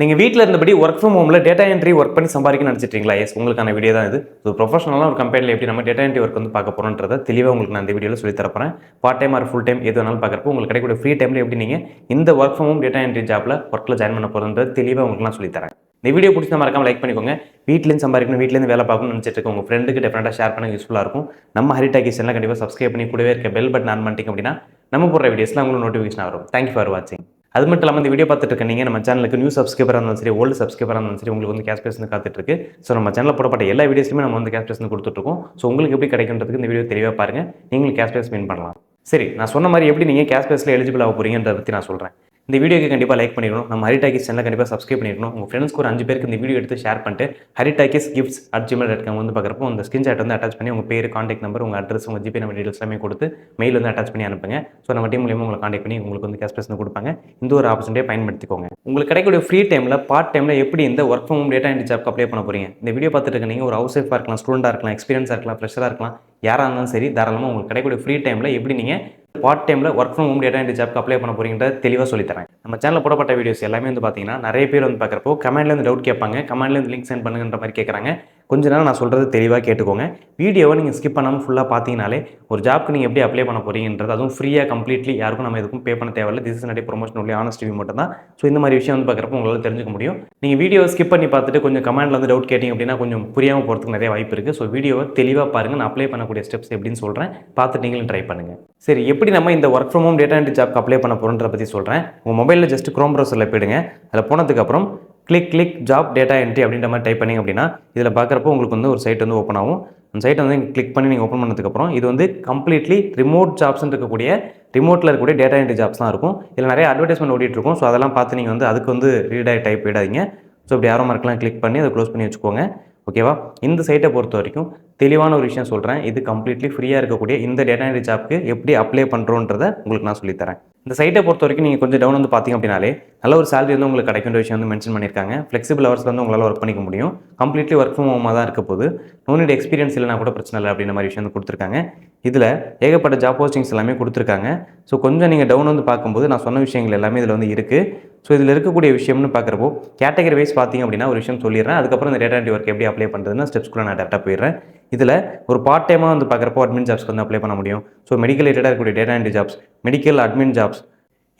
நீங்க வீட்ல இருந்தபடி வொர்க் ஃப்ரம் ஹோம்ல டேட்டா என்ட்ரி ஒர்க் பண்ணி சம்பாதிக்கணும்னு நினைச்சிட்டீங்களா? எஸ், உங்களுக்கான வீடியோ தான் இது. ஸோ ப்ரொஃபஷனலான ஒரு கம்பெனில எப்படி நம்ம டேட்டா என்ட்ரி ஒர்க் வந்து பார்க்க போறோம்ன்றத தெளிவா உங்களுக்கு நான் இந்த வீடியோல சொல்லி தரப்போறேன். Part time or full time எது வேணாலும் பார்க்கறப்போ உங்களுக்கு கிடைக்கக்கூடிய ஃப்ரீ டைம்ல எப்படி நீங்க இந்த work from home data entry ஜாப்ல ஒர்க்ல ஜாயின் பண்ண போறதுன்றது தெளிவா உங்களுக்கு நான் சொல்லி தரேன். இந்த வீடியோ பிடிச்சா மறக்காம லைக் பண்ணிக்கோங்க. வீட்லேருந்து சம்பாதிக்கணும், வீட்லேருந்து வேலை பார்க்கணும்னு நினைச்சிட்டு இருக்க உங்க ஃப்ரெண்டுக்கு டெஃபினட்டா ஷேர் பண்ண யூஸ்ஃபுல்லா இருக்கும். நம்ம ஹரிடாக்கி சேனலை கண்டிப்பா சப்ஸ்கிரைப் பண்ணி கூடவே இருக்க பெல் பட்டன் ஆன் பண்ணிட்டீங்க அப்படின்னா நம்ம போடுற வீடியோஸ்லாம் உங்களுக்கு நோட்டிஃபிகேஷன் வரும். தேங்க்யூ ஃபார் வாட்சிங். அது மட்டும் இல்லாமல் இந்த வீடியோ பார்த்துட்டு இருக்க நீங்கள் நம்ம சேனலுக்கு நியூ சப்ஸ்கிரைபராக இருந்தாலும் சரி, ஓல்டு சப்ஸ்கிரைபராக இருந்தாலும் சரி, உங்களுக்கு வந்து கேஷ் பேஸ் காத்துட்டு இருக்கு. ஸோ நம்ம சேனலில் போடப்பட்ட எல்லா வீடியோஸுமே நம்ம வந்து கேஷ் பேஸ் கொடுத்துட்ருக்கோம். ஸோ உங்களுக்கு எப்படி கிடைக்குன்றதுக்கு இந்த வீடியோ தெளிவாக பாருங்க. நீங்களும் கேஷ் பேஸ் வின் பண்ணலாம். சரி, நான் சொன்ன மாதிரி எப்படி நீங்கள் கேஷ் பேஸில் எலிஜிபிள் ஆக போறீங்கன்றத பற்றி நான் சொல்கிறேன். இந்த வீடியோக்கு கண்டிப்பாக லைக் பண்ணிடணும். நம்ம ஹரிடாக்கிஸ் சேனலை கண்டிப்பாக சப்ஸ்கிரைப் பண்ணிடணும். உங்கள் ஃப்ரெண்ட்ஸ்க்கு ஒரு 5 பேருக்கு இந்த வீடியோ எடுத்து ஷேர் பண்ணிட்டு haritakisgifts@gmail.com வந்து பார்க்குறப்போ அந்த ஸ்கிரீன்ஷாட் வந்து அட்டாச் பண்ணி உங்கள் பேர், கான்டாக்ட் நம்பர், உங்கள் அட்ரஸ், உங்கள் ஜிபே நம்பர் டீடைல்ஸ் எல்லாமே கொடுத்து மெயில் வந்து அட்டாச் பண்ணி அனுப்புங்க. ஸோ நம்ம டீம் மூலியமாக உங்களை கான்டாக்ட் பண்ணி உங்களுக்கு வந்து கேஷ் பேஸ் கொடுப்பாங்க. இந்த ஒரு ஆப்பர்ச்சுனிட்டியை பயன்படுத்திக்கோங்க. உங்களுக்கு கிடைக்கக்கூடிய ஃப்ரீ டைமில் பார்ட் டைமில் எப்படி இந்த work from home data entry ஜாப்க்கு அப்ளை பண்ண போறீங்க. இந்த வீடியோ பார்த்துட்டு இருக்க நீங்கள் ஒரு ஹவுஸ் ஒய்ஃபாக இருக்கலாம், ஸ்டூடெண்டாக இருக்கலாம், எக்ஸ்பீரியன்ஸாக இருக்கலாம், ஃப்ரெஷராக இருக்கலாம், யாராக இருந்தாலும் சரி தாராளமாக உங்களுக்கு கிடைக்கக்கூடிய ஃப்ரீ டைமில் எப்படி நீங்கள் பார்ட் டைமில் work from home data entry ஜாப்க்கு அப்ளை பண்ண போறீங்கன்றத தெளிவாக சொல்லித்தரேன். நம்ம சேனலில் போடப்பட்ட வீடியோஸ் எல்லாமே வந்து பார்த்தீங்கன்னா நிறைய பேர் வந்து பார்க்குறப்போ கமெண்ட்லேருந்து டவுட் கேட்பாங்க, கமெண்ட்லேருந்து லிங்க் சென்ட் பண்ணுங்கன்ற மாதிரி கேட்குறாங்க. கொஞ்ச நேரம் நான் சொல்கிறது தெளிவாக கேட்டுக்கோங்க. வீடியோவை நீங்கள் ஸ்கிப் பண்ணாமல் ஃபுல்லாக பார்த்தீங்கனாலே ஒரு ஜாப்க்கு நீங்கள் எப்படி அப்ளை பண்ண போறீங்கன்றது, அதுவும் ஃப்ரீயாக கம்ப்ளீட்லி யாருக்கும் நம்ம எதுக்கும் பே பண்ண தேவையில்லை. This is not promotion, only honest review மட்டும் தான். ஸோ இந்த மாதிரி விஷயம் வந்து பார்க்குறப்போ உங்களால் தெரிஞ்சுக்க முடியும். நீங்கள் வீடியோவை ஸ்கிப் பண்ணி பார்த்துட்டு கொஞ்சம் கமெண்ட்ல வந்து டவுட் கேட்டிங்க அப்படின்னா கொஞ்சம் புரியாமல் போகிறதுக்கு நிறைய வாய்ப்பு இருக்குது. ஸோ வீடியோவை தெளிவாக பாருங்கள். நான் அப்ளை பண்ணக்கூடிய ஸ்டெப்ஸ் எப்படின்னு சொல்கிறேன், பார்த்துட்டு நீங்களும் ட்ரை பண்ணுங்கள். சரி, எப்படி நம்ம இந்த work from home data entry ஜாப்க்கு அப்ளை பண்ண போகிறோன்றத பற்றி சொல்கிறேன். உங்கள் மொபைலில் ஜஸ்ட் க்ரோம் ப்ரௌசரில் போயிடுங்க. அதில் போனதுக்கப்புறம் கிளிக் ஜாப் டேட்டா என்ட்ரி அப்படின்ற மாதிரி டைப் பண்ணிங்க அப்படின்னா இதில் பார்க்குறப்போ உங்களுக்கு வந்து ஒரு சைட் வந்து ஓப்பன் ஆகும். அந்த சைட்டை வந்து கிளிக் பண்ணி நீங்கள் ஓப்பன் பண்ணதுக்கப்புறம் இது வந்து கம்ப்ளீட்லி ரிமோட் ஜாப்ஸ்ன்னு இருக்கக்கூடிய ரிமோட்டில் இருக்கக்கூடிய டேட்டா என்ட்ரி ஜாப்ஸ் தான் இருக்கும். இதில் நிறைய அட்வர்டைஸ்மெண்ட் ஓடிட்டு இருக்கும். ஸோ அதெல்லாம் பார்த்து நீங்கள் வந்து அதுக்கு வந்து டைப் போயிடாதீங்க. ஸோ இப்படி யாரோ மார்க்கெலாம் கிளிக் பண்ணி அதை க்ளோஸ் பண்ணி வச்சுக்கோங்க. ஓகேவா? இந்த சைட்டை பொறுத்த வரைக்கும் தெளிவான ஒரு விஷயம் சொல்கிறேன். இது கம்ப்ளீட்லி ஃப்ரீயாக இருக்கக்கூடிய இந்த டேட்டா என்ட்ரி ஜாப்க்கு எப்படி அப்ளை பண்ணுறோன்றதை உங்களுக்கு நான் சொல்லித்தரேன். இந்த சைட்டை பொறுத்த வரைக்கும் நீங்கள் கொஞ்சம் டவுன் வந்து பார்த்தீங்க அப்படின்னாலே நல்ல ஒரு சேலரி வந்து உங்களுக்கு கிடைக்கின்ற விஷயம் வந்து மென்ஷன் பண்ணியிருக்காங்க. ஃப்ளெக்சிபிள் ஹவர்ஸ் வந்து உங்களால் ஒர்க் பண்ணிக்க முடியும். கம்ப்ளீட்லி ஒர்க் ஃப்ரம் ஹோமாக தான் இருக்க போது. நோ நீட் எக்ஸ்பீரியன்ஸ் இல்லைனா கூட பிரச்சனை இல்லை அப்படின்ற மாதிரி விஷயம் வந்து கொடுத்துருக்காங்க. இதில் ஏகப்பட்ட ஜாப் போஸ்டிங்ஸ் எல்லாமே கொடுத்துருக்காங்க. ஸோ கொஞ்சம் நீங்கள் டவுன் வந்து பார்க்கும்போது நான் சொன்ன விஷயங்கள் எல்லாமே இதில் வந்து இருக்குது. ஸோ இதில் இருக்கக்கூடிய விஷயம்னு பார்க்குறப்போ கேட்டகரி வைஸ் பார்த்தீங்க அப்படின்னா ஒரு விஷயம் சொல்லிடுறேன். அதுக்கப்புறம் இந்த டேட்டா என்ட்ரி ஒர்க் எப்படி அப்ளை பண்ணுறதுன்னு ஸ்டெப்ஸ்க்குள்ள நான் டேட்டா போயிடுறேன். இதில் ஒரு பார்ட் டைமாக வந்து பார்க்குறப்போ அட்மின் ஜாப்ஸ்க்கு வந்து அப்ளை பண்ண முடியும். ஸோ மெடிக்கல் ரிலேட்டடாக இருக்கக்கூடிய data entry jobs, medical admin jobs,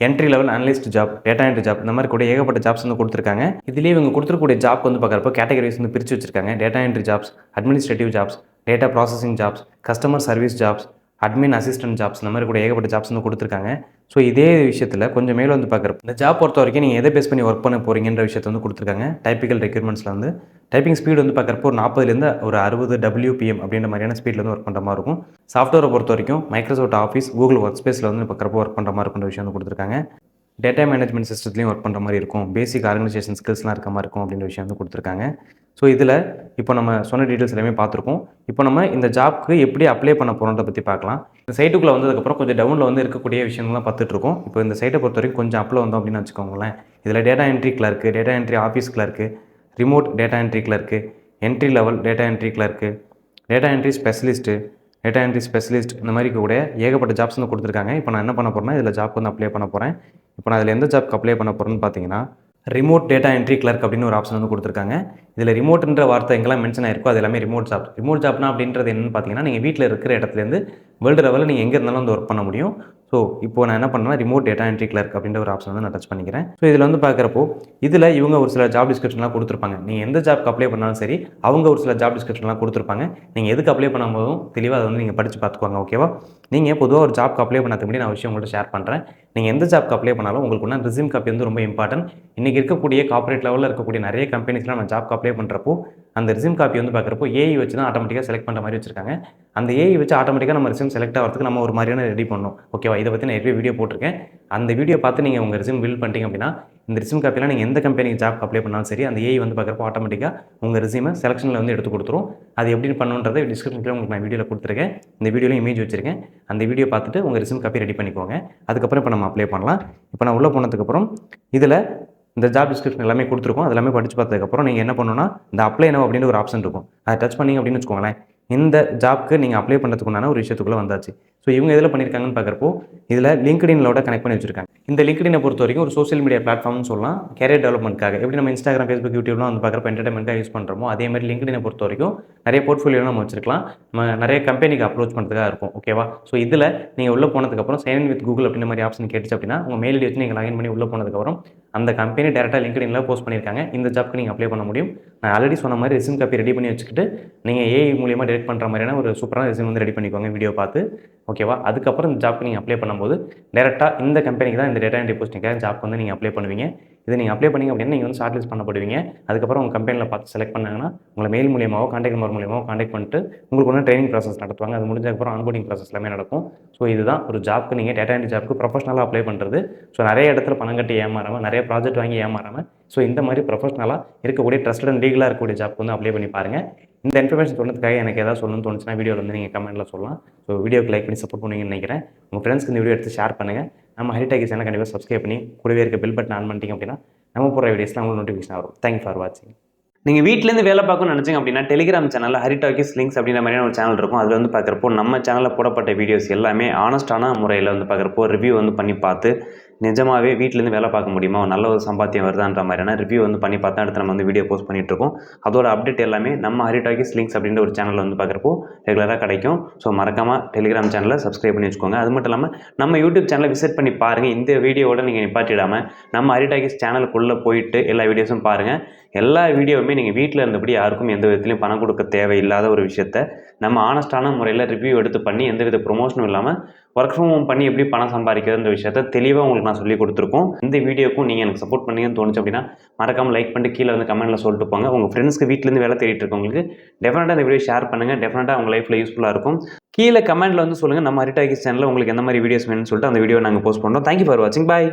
entry level analyst job, data entry job, இந்த மாதிரி கூட ஏகப்பட்ட ஜாப்ஸ் வந்து கொடுத்துருக்காங்க. இதுலேயே இவங்க கொடுத்துருக்கூடிய ஜாப் வந்து பார்க்குறப்போ கேட்டகரிஸ் வந்து பிரித்து வச்சிருக்காங்க. Data entry jobs, administrative jobs, data processing jobs, customer service jobs, admin assistant jobs, இந்த மாதிரி கூட ஏகப்பட்ட ஜாப்ஸ் வந்து கொடுத்துருக்காங்க. ஸோ இதே விஷயத்தில் கொஞ்சம் மேலே வந்து பார்க்குறப்போ இந்த ஜாப் பொறுத்த வரைக்கும் நீங்கள் எதை பேஸ் பண்ணி ஒர்க் பண்ண போகிறீங்கன்ற விஷயத்தை வந்து கொடுத்துருக்காங்க. டைப்பிக்கல் ரெக்யூர்மெண்ட்ஸில் வந்து டைப்பிங் ஸ்பீடு வந்து பார்க்குறப்போ ஒரு 40லேருந்து ஒரு 60 WPM அப்படின்ற மாதிரியான ஸ்பீடில் வந்து ஒர்க் பண்ணுற மாதிரி இருக்கும். சாஃப்ட்வேரை பொறுத்த வரைக்கும் மைக்ரோசாஃப்ட் ஆஃபீஸ், கூகுள் ஒர்க் ஸ்பேஸில் வந்து பார்க்குறப்போ ஒர்க் பண்ணுற மாதிரி இருக்குன்ற விஷயம் வந்து கொடுத்துருக்காங்க. டேட்டா மேனேஜ்மெண்ட் சிஸ்டத்துலையும் ஒர்க் பண்ணுற மாதிரி இருக்கும். பேசிக் ஆர்கனைசேஷன் ஸ்கில்ஸ்லாம் இருக்க மாதிரி இருக்கும் அப்படின்ற விஷயம் வந்து கொடுத்துருக்காங்க. ஸோ இதில் இப்போ நம்ம சொன்ன டீட்டெயில்ஸ் எல்லாமே பார்த்துருக்கோம். இப்போ நம்ம இந்த ஜாப்க்கு எப்படி அப்ளை பண்ண போகிறோன்றத பற்றி பார்க்கலாம். இந்த சைட்டுக்குள்ளே வந்ததுக்கப்புறம் கொஞ்சம் டவுனில் வந்து இருக்கக்கூடிய விஷயங்கள்லாம் பார்த்துட்ருக்கோம். இப்போ இந்த சைட்டை பொறுத்த வரைக்கும் கொஞ்சம் அப்பில் வந்தோம் அப்படின்னு வச்சுக்கோங்களேன். இதில் data entry clerk, data entry office clerk, remote data entry clerk, entry level data entry clerk, data entry specialist, data entry specialist, இந்த மாதிரி கூட ஏகப்பட்ட ஜாப்ஸ் வந்து கொடுத்துருக்காங்க. இப்போ நான் என்ன பண்ண போகிறேன்னா இதில் ஜாப் வந்து அப்ளை பண்ண போகிறேன். இப்போ நான் இதில் எந்த ஜாப்க்கு அப்ளை பண்ண போகிறேன்னு பார்த்தீங்கன்னா ரிமோட் டேட்டா என்ட்ரி கிளர்க் அப்படின்னு ஒரு ஆப்ஷன் வந்து கொடுத்துருக்காங்க. இதில் ரிமோட்ன்ற வார்த்தை எங்கெல்லாம் மென்ஷன் ஆயிருக்கோ அது எல்லாமே ரிமோட் ஜாப். ரிமோட் ஜாப்னா அப்படின்றது என்னன்னு பார்த்தீங்கன்னா நீங்கள் வீட்டில் இருக்கிற இடத்துலேருந்து வேர்ல்டு லெவலில் நீங்கள் எங்கே இருந்தாலும் வந்து ஒர்க் பண்ண முடியும். ஸோ இப்போ நான் என்ன பண்ணேன்னா ரிமோட் டேட்டா என்ட்ரி கிளர்க் அப்படின்ற ஒரு ஆப்ஷன் வந்து நான் டச் பண்ணிக்கிறேன். ஸோ இதில் வந்து பார்க்குறப்போ இதில் இவங்க ஒரு சில ஜாப் டிஸ்கிரிப்ஷன்லாம் கொடுத்துருப்பாங்க. நீங்கள் எந்த ஜாப்க்கு அப்ளை பண்ணாலும் சரி அவங்க ஒரு சில ஜாப் டிஸ்கிரிப்ஷன்லாம் கொடுத்துருப்பாங்க. நீங்கள் எதுக்கு அப்ளை பண்ணும்போதும் தெளிவாக அதை வந்து நீங்கள் படித்து பார்த்துக்குவாங்க. ஓகேவா? நீங்கள் பொதுவாக ஒரு ஜாப்க்கு அப்ளை பண்ணதுக்கு முன்னாடி நான் விஷயம் உங்கள்கிட்ட ஷேர் பண்ணுறேன். நீங்கள் எந்த ஜாப்க்கு அப்ளை பண்ணாலும் உங்களுக்கு ஒன்றா ரெஸ்யூம் காப்பி வந்து ரொம்ப இம்பார்ட்டன்ட். இன்றைக்கி இருக்கக்கூடிய கார்ப்பரேட் லெவலில் இருக்கக்கூடிய நிறைய கம்பெனிஸ்லாம் நான் ஜாப்க்கு அப்ளை பண்ணுறப்போ அந்த ரெஸ்யூம் காப்பி வந்து பார்க்குறப்போ ஏஐ வச்சு தான் ஆட்டோமேட்டிக்காக செலக்ட் பண்ணுற மாதிரி வச்சிருக்காங்க. அந்த ஏஐ வச்சு ஆட்டோமேட்டிக்காக நம்ம ரெஸ்யூம் செலக்ட் ஆகிறதுக்கு நம்ம ஒரு மாதிரியான ரெடி பண்ணணும். ஓகேவா? இதை பற்றி நான் வீடியோ போட்டிருக்கேன். அந்த வீடியோ பார்த்து நீங்கள் உங்கள் ரெஸ்யூம் பில்ட் பண்ணிட்டீங்க அப்படின்னா இந்த ரெஸ்யூம் காப்பிலாம் நீங்கள் எந்த கம்பெனிக்கு ஜாப்க்கு அப்ளை பண்ணாலும் சரி அந்த ஏஐ வந்து பார்க்குறப்போ ஆட்டோமேட்டிக்காக உங்கள் ரெஸ்யூமை செலெக்ஷனில் வந்து எடுத்து கொடுத்துரும். அது எப்படின்னு பண்ணுன்றதை டிஸ்கிரிப்ஷனில் உங்களுக்கு நான் வீடியோவில் கொடுத்துருக்கேன். இந்த வீடியோவில் இமேஜ் வச்சிருக்கேன். அந்த வீடியோ பார்த்துட்டு உங்கள் ரெஸ்யூம் காப்பி ரெடி பண்ணிக்கோங்க. அதுக்கப்புறம் இப்போ நம்ம அப்ளை பண்ணலாம். இப்போ நான் உள்ளே போனதுக்கப்புறம் இதில் இந்த ஜாப் டிஸ்கிரிப்ஷன் எல்லாமே கொடுத்துருக்கோம். அது எல்லாமே படித்து பார்த்ததுக்கப்புறம் நீங்கள் என்ன பண்ணணும்னா இந்த அப்ளை நவ் அப்படின்னு ஒரு ஆப்ஷன் இருக்கும். அதை டச் பண்ணிங்க அப்படின்னு வச்சுக்கோங்களேன். இந்த ஜாப்க்கு நீங்கள் அப்ளை பண்ணுறதுக்கு உண்டான ஒரு விஷயத்துக்குள்ளே வந்தாச்சு. ஸோ இவங்க எதில் பண்ணியிருக்காங்கன்னு பார்க்குறப்போ இதில் லிங்க்டினோட கனெக்ட் பண்ணி வச்சிருக்காங்க. இந்த லிங்க்டினை பொறுத்த வரைக்கும் ஒரு சோஷியல் மீடியா பிளாட்ஃபார்ம்னு சொல்லலாம். கேரியர் டெவலப்மெண்ட்காக எப்படி நம்ம இன்ஸ்டாகிராம், ஃபேஸ்புக், யூடியூப்லாம் வந்து பார்க்குறப்ப என்டர்டைன்மெண்ட்டாக யூஸ் பண்ணுறோமோ அதே மாதிரி லிங்க்டினை பொறுத்த வரைக்கும் நிறைய போர்ட்ஃபோலியோ நம்ம வச்சிருக்கலாம். நம்ம நிறைய கம்பெனிக்கு அப்ரோச் பண்ணுறதுக்காக இருக்கும். ஓகேவா? ஸோ இதில் நீங்கள் உள்ளே போனதுக்கப்புறம் சைன் இன் வித் கூகுள் அப்படின்ற மாதிரி ஆப்ஷன் கேட்டுச்சு அப்படின்னா உங்கள் மெயில் ஐடி வச்சு நீங்கள் லாகின் பண்ணி உள்ளே போனதுக்கப்புறம் அந்த கம்பெனி டேரெக்டாக லிங்க்டின்ல போஸ்ட் பண்ணியிருக்காங்க. இந்த ஜாப்க்கு நீங்கள் அப்ளை பண்ண முடியும். நான் ஆல்ரெடி சொன்ன மாதிரி ரெஸ்யூம் காப்பி ரெடி பண்ணி வச்சுக்கிட்டு நீங்கள் ஏஐ மூலியமாக டெரெக்ட் பண்ணுற மாதிரியான ஒரு சூப்பரான ரெஸ்யூம் வந்து ரெடி பண்ணிக்கோங்க வீடியோ பார்த்து. ஓகேவா? அதுக்கப்புறம் இந்த ஜாப்க்கு நீங்கள் அப்ளை பண்ணும்போது டேரெக்டாக இந்த கம்பெனிக்கு தான் இந்த டேட்டா என்ட்ரி போஸ்டிங்காக ஜாப்க்கு வந்து நீங்கள் அப்ளை பண்ணுவீங்க. இதை நீங்கள் அப்ளை பண்ணிங்க அப்படின்னா நீங்கள் வந்து ஷார்ட் லிஸ்ட் பண்ணப்படுவீங்க. அதுக்கப்புறம் உங்கள் கம்பெனியில் பார்த்து செலக்ட் பண்ணாங்கன்னா உங்களை மெயில் மூலியமாவோ கான்டாக்ட் நம்பர் மூலியமாவோ கான்டாக்ட் பண்ணிட்டு உங்களுக்கு ஒன்று ட்ரைனிங் ப்ராசஸ் நடத்துவாங்க. அது முடிஞ்சதுக்கப்புறம் ஆன்போர்டிங் ப்ராசஸ் எல்லாமே நடக்கும். ஸோ இதுதான் ஒரு ஜாப்க்கு நீங்கள் டேட்டா என்ட்ரி ஜாப்க்கு ப்ரொஃபஷனலாக அப்ளை பண்ணுறது. ஸோ நிறைய இடத்துல பணம் கட்டி ஏமாறாமல் நிறைய ப்ராஜெக்ட் வாங்கி ஏமாறாமல் ஸோ இந்த மாதிரி ப்ரொஃபஷனலாக இருக்கக்கூடிய ட்ரஸ்டட் அண்ட் லீகலாக இருக்கக்கூடிய ஜாப்க்கு வந்து அப்ளை பண்ணி பாருங்கள். இந்த இன்ஃபர்மேஷன் சொன்னதுக்காக எனக்கு ஏதாவது சொல்லணும்னு தோணுச்சுன்னா வீடியோவில் வந்து நீங்கள் கமெண்ட்டில் சொல்லலாம். ஸோ வீடியோக்கு லைக் பண்ணி சப்போர்ட் பண்ணுவீங்கன்னு நினைக்கிறேன். உங்கள் ஃப்ரெண்ட்ஸ்க்கு இந்த வீடியோ எடுத்து ஷேர் பண்ணுங்கள். நம்ம ஹரிடெக் சேனல் கண்டிப்பாக சப்ஸ்கிரைப் பண்ணி கூடவே இருக்க பெல் பட்டன் ஆன் பண்ணிட்டீங்க அப்படின்னா நம்ம போகிற வீடியோஸ்லாம் உங்களுக்கு நோட்டிஃபிகேஷன் வரும். தேங்க்யூ ஃபார் வாட்சிங். நீங்கள் வீட்டிலேருந்து வேலை பார்க்கணும்னு நினச்சிங்க அப்படின்னா டெலிகிராம் சேனலில் ஹரிடாக்கிஸ் லிங்க்ஸ் அப்படின்ற மாதிரியான ஒரு சேனல் இருக்கும். அதில் வந்து பார்க்குறப்போ நம்ம சேனலில் போடப்பட்ட வீடியோஸ் எல்லாமே ஆனஸ்டான முறையில் வந்து பார்க்குறப்போ ரிவ்யூ வந்து பண்ணி பார்த்து நிஜமாகவே வீட்டிலேருந்து வேலை பார்க்க முடியுமா, நல்ல ஒரு சம்பாத்தியம் வருதான்ற மாதிரியான ரிவ்யூ வந்து பண்ணி பார்த்தா அடுத்து நம்ம வந்து வீடியோ போஸ்ட் பண்ணிகிட்ருக்கோம். அதோட அப்டேட் எல்லாமே நம்ம ஹரிடாக்கிஸ் லிங்க்ஸ் அப்படின்ற ஒரு சேனலில் வந்து பார்க்குறப்போ ரெகுலராக கிடைக்கும். ஸோ மறக்காமல் டெலிகிராம் சேனலை சப்ஸ்கிரைப் பண்ணி வச்சுக்கோங்க. அது மட்டும் இல்லாமல் நம்ம யூடியூப் சேனலை விசிட் பண்ணி பாருங்கள். இந்த வீடியோவோட நீங்கள் நிப்பாட்டிடாமல் நம்ம ஹரிடாக்கிஸ் சேனலுக்குள்ளே போயிட்டு எல்லா வீடியோஸும் பாருங்கள். எல்லா வீடியோவுமே நீங்கள் வீட்டில் இருந்தபடி யாருக்கும் எந்த விதத்துலையும் பணம் கொடுக்க தேவையில்லாத ஒரு விஷயத்த நம்ம ஆனஸ்டான முறையில் ரிவ்யூ எடுத்து பண்ணி எந்த வித ப்ரொமோஷனும் இல்லாமல் ஒர்க் ஃப்ரம் ஹோம் பண்ணி எப்படி பணம் சம்பாதிக்கிறதுன்ற விஷயத்த தெளிவாக உங்களுக்கு நான் சொல்லி கொடுத்துருக்கோம். இந்த வீடியோக்கும் நீங்கள் எனக்கு சப்போர்ட் பண்ணீங்கன்னு தோணுச்சு அப்படின்னா மறக்காமல் லைக் பண்ணிட்டு கீழே வந்து கமெண்ட்டில் சொல்லிட்டு போங்க. உங்கள் ஃப்ரெண்ட்ஸ்க்கு வீட்டிலேருந்து வேலை தேடிட்டு இருக்கவங்களுக்கு டெஃபினட்டாக இந்த வீடியோ ஷேர் பண்ணுங்கள். டெஃபினட்டாக உங்கள் லைஃப்பில் யூஸ்ஃபுல்லாக இருக்கும். கீழே கமெண்ட்டில் வந்து சொல்லுங்கள் நம்ம ஹரிடாக்கிஸ் சேனலில் உங்களுக்கு எந்த மாதிரி வீடியோஸ் வேணும்னு சொல்லிட்டு அந்த வீடியோ நாங்கள் போஸ்ட் பண்ணுறோம். தேங்க்யூ ஃபார் வாட்சிங். பாய்.